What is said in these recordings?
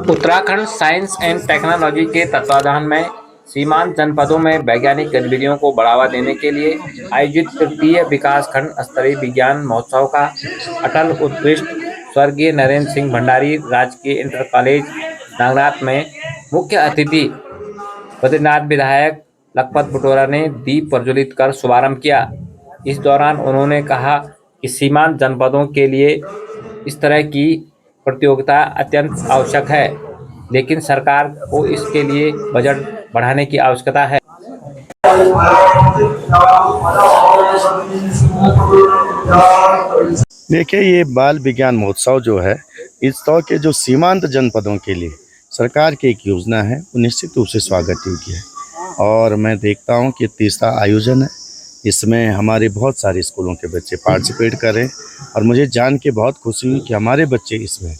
Uttarakhand science and technology के तत्वाधान में सीमांत जनपदों में वैज्ञानिक गतिविधियों को बढ़ावा देने के लिए आयोजित तृतीय विकासखंड स्तरीय विज्ञान महोत्सव का अटल उत्कृष्ट स्वर्गीय नरेंद्र सिंह भंडारी राजकीय इंटर कॉलेज नागनाथ में मुख्य अतिथि बद्रीनाथ विधायक लखपत बुटोरा ने दीप प्रज्वलित कर शुभारंभ किया। इस दौरान उन्होंने कहा कि सीमांत जनपदों के लिए इस तरह की प्रतियोगिता अत्यंत आवश्यक है, लेकिन सरकार को इसके लिए बजट बढ़ाने की आवश्यकता है। देखिए, ये बाल विज्ञान महोत्सव जो है, इस तरह के जो सीमांत जनपदों के लिए सरकार की एक योजना है, वो निश्चित रूप से स्वागत योग्य है। और मैं देखता हूँ कि तीसरा आयोजन है, इसमें हमारे बहुत सारे स्कूलों के बच्चे पार्टिसिपेट कर रहे हैं और मुझे जान के बहुत खुशी हुई कि हमारे बच्चे इसमें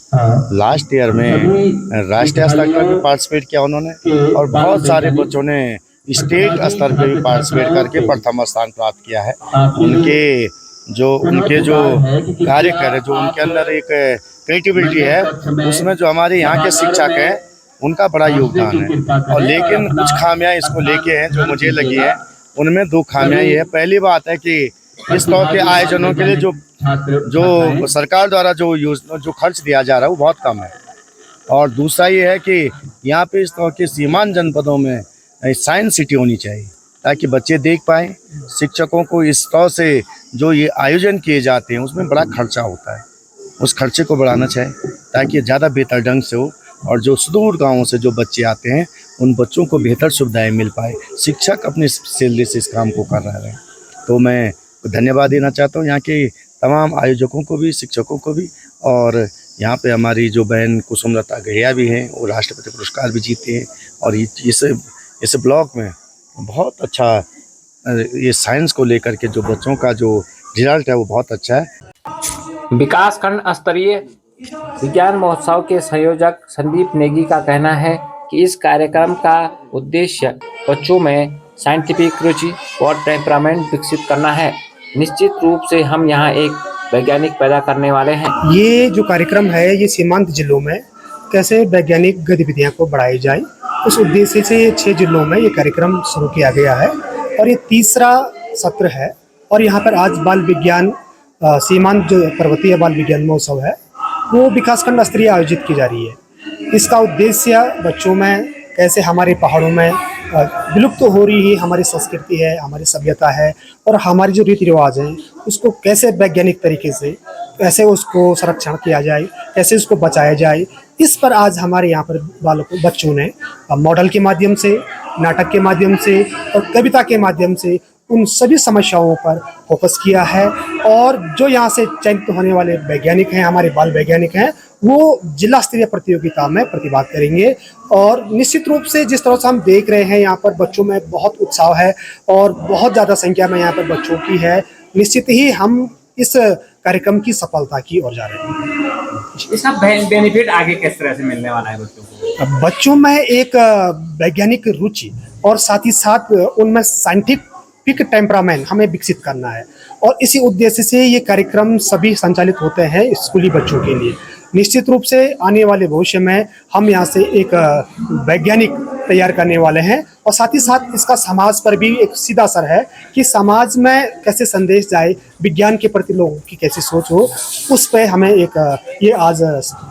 लास्ट ईयर में राष्ट्रीय स्तर पर भी पार्टिसिपेट किया उन्होंने और बहुत सारे बच्चों ने स्टेट स्तर पर भी पार्टिसिपेट करके प्रथम स्थान प्राप्त किया है। उनके जो कार्य कर जो उनके अंदर एक क्रिएटिविटी है, उसमें जो हमारे यहाँ के शिक्षक हैं उनका बड़ा योगदान है। और लेकिन कुछ खामियां इसको लेके हैं जो मुझे लगी है, उनमें दो खामियां ये है। पहली बात है कि इस तरह के आयोजनों के लिए जो सरकार द्वारा जो खर्च दिया जा रहा है वो बहुत कम है। और दूसरा ये है कि यहाँ पे इस तरह के सीमांत जनपदों में साइंस सिटी होनी चाहिए ताकि बच्चे देख पाएँ। शिक्षकों को इस तरह से जो ये आयोजन किए जाते हैं उसमें बड़ा खर्चा होता है, उस खर्चे को बढ़ाना चाहिए ताकि ज़्यादा बेहतर ढंग से हो और जो सुदूर गाँवों से जो बच्चे आते हैं उन बच्चों को बेहतर सुविधाएं मिल पाए। शिक्षक अपनी सैलरी से इस काम को कर रहे हैं। तो मैं धन्यवाद देना चाहता हूँ यहाँ के तमाम आयोजकों को भी, शिक्षकों को भी। और यहाँ पे हमारी जो बहन कुसुमलता गहिया भी हैं, वो राष्ट्रपति पुरस्कार भी जीते हैं। और इस ब्लॉक में बहुत अच्छा ये साइंस को लेकर के जो बच्चों का जो रिजल्ट है वो बहुत अच्छा है। विकासखंड स्तरीय विज्ञान महोत्सव के संयोजक संदीप नेगी का कहना है कि इस कार्यक्रम का उद्देश्य बच्चों में साइंटिफिक रुचि और टेम्परामेंट विकसित करना है। निश्चित रूप से हम यहाँ एक वैज्ञानिक पैदा करने वाले हैं। ये जो कार्यक्रम है ये सीमांत जिलों में कैसे वैज्ञानिक गतिविधियां को बढ़ाई जाए, उस उद्देश्य से 6 जिलों में ये कार्यक्रम शुरू किया गया है और ये तीसरा सत्र है। और यहाँ पर आज बाल विज्ञान सीमांत जो पर्वतीय बाल विज्ञान महोत्सव है वो विकासखंड स्तरीय आयोजित की जा रही है। इसका उद्देश्य बच्चों में कैसे हमारे पहाड़ों में विलुप्त हो रही हमारी संस्कृति है, हमारी सभ्यता है और हमारी जो रीति रिवाज हैं उसको कैसे वैज्ञानिक तरीके से कैसे उसको संरक्षण किया जाए, कैसे उसको बचाया जाए, इस पर आज हमारे यहाँ पर बच्चों ने मॉडल के माध्यम से, नाटक के माध्यम से और कविता के माध्यम से उन सभी समस्याओं पर फोकस किया है। और जो यहाँ से चयनित होने वाले वैज्ञानिक हैं, हमारे बाल वैज्ञानिक हैं, वो जिला स्तरीय प्रतियोगिता में प्रतिभाग करेंगे। और निश्चित रूप से जिस तरह से हम देख रहे हैं यहाँ पर बच्चों में बहुत उत्साह है और बहुत ज़्यादा संख्या में यहाँ पर बच्चों की है, निश्चित ही हम इस कार्यक्रम की सफलता की ओर जा रहे हैं। इसका बेनिफिट आगे किस तरह से मिलने वाला है बच्चों को? बच्चों में एक वैज्ञानिक रुचि और साथ ही साथ उनमें साइंटिफिक टेम्परामेंट हमें विकसित करना है और इसी उद्देश्य से ये कार्यक्रम सभी संचालित होते हैं स्कूली बच्चों के लिए। निश्चित रूप से आने वाले भविष्य में हम यहाँ से एक वैज्ञानिक तैयार करने वाले हैं और साथ ही साथ इसका समाज पर भी एक सीधा असर है कि समाज में कैसे संदेश जाए, विज्ञान के प्रति लोगों की कैसी सोच हो, उस पर हमें एक ये आज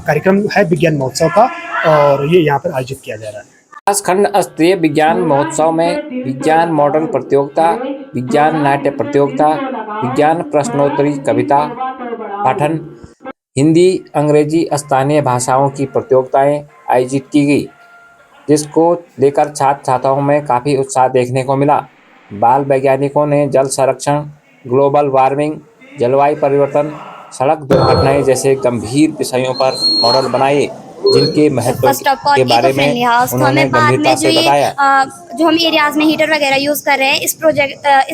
कार्यक्रम है विज्ञान महोत्सव का और ये यहाँ पर आयोजित किया जा रहा है। विकासखंड स्तरीय विज्ञान महोत्सव में विज्ञान मॉडल प्रतियोगिता, विज्ञान नाट्य प्रतियोगिता, विज्ञान प्रश्नोत्तरी, कविता पाठन, हिंदी अंग्रेजी स्थानीय भाषाओं की प्रतियोगिताएं आयोजित की गई, जिसको लेकर छात्र छात्राओं में काफ़ी उत्साह देखने को मिला। बाल वैज्ञानिकों ने जल संरक्षण, ग्लोबल वार्मिंग, जलवायु परिवर्तन, सड़क दुर्घटनाएं जैसे गंभीर विषयों पर मॉडल बनाए, जिनके महत्व के बारे में उन्होंने गंभीरता से बताया। जो हम एरियाज़ में हीटर वगैरह यूज़ कर रहे हैं, इस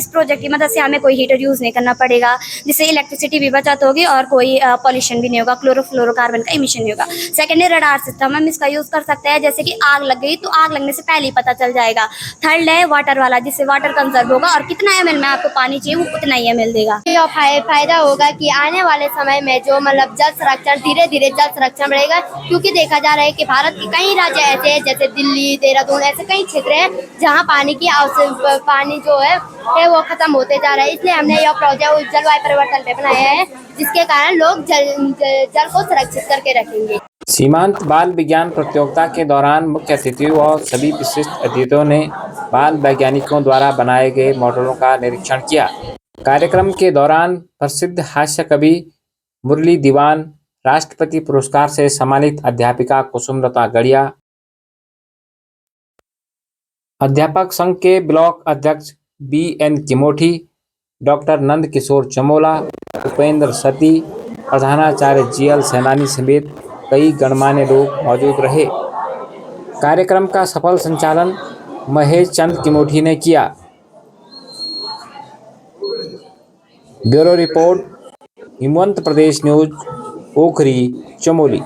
प्रोजेक्ट की मदद से हमें कोई हीटर यूज़ नहीं करना पड़ेगा, जिससे इलेक्ट्रिसिटी भी बचत होगी और कोई पॉल्यूशन भी नहीं होगा, क्लोरोफ्लोरोकार्बन का इमिशन नहीं होगा। सेकेंड है रडार सिस्टम, हम इसका यूज़ कर सकते हैं, जैसे कि आग लग गई तो आग लगने से पहले ही पता चल जाएगा। थर्ड है वाटर वाला, जिससे वाटर कंजर्व होगा और कितना ml में आपको पानी चाहिए वो उतना ही ml देगा। यह फायदा होगा कि आने वाले समय में जो मतलब जल संरक्षण धीरे धीरे जल संरक्षण बढ़ेगा, क्योंकि देखा जा रहा है कि भारत के कई राज्य ऐसे हैं जैसे दिल्ली, देहरादून, ऐसे कई क्षेत्र हैं जहां पानी जो है वो खत्म होते जा रहा है। इसलिए हमने यह प्रोजेक्ट जलवायु परिवर्तन पे बनाया है, जिसके कारण लोग जल को सुरक्षित करके रखेंगे। सीमांत बाल विज्ञान प्रतियोगिता के दौरान मुख्य अतिथियों और सभी विशिष्ट अतिथियों ने बाल वैज्ञानिकों द्वारा बनाए गए मॉडलों का निरीक्षण किया। कार्यक्रम के दौरान प्रसिद्ध हास्य कवि मुरली दीवान, राष्ट्रपति पुरस्कार से सम्मानित अध्यापिका कुसुमलता गढ़िया, अध्यापक संघ के ब्लॉक अध्यक्ष BN किमोठी, डॉक्टर नंद किशोर चमोला, उपेंद्र सती, प्रधानाचार्य GL सेनानी समेत कई गणमान्य लोग मौजूद रहे। कार्यक्रम का सफल संचालन महेश चंद किमोठी ने किया। ब्यूरो रिपोर्ट, हिमवंत प्रदेश न्यूज, ओखरी, चमोली।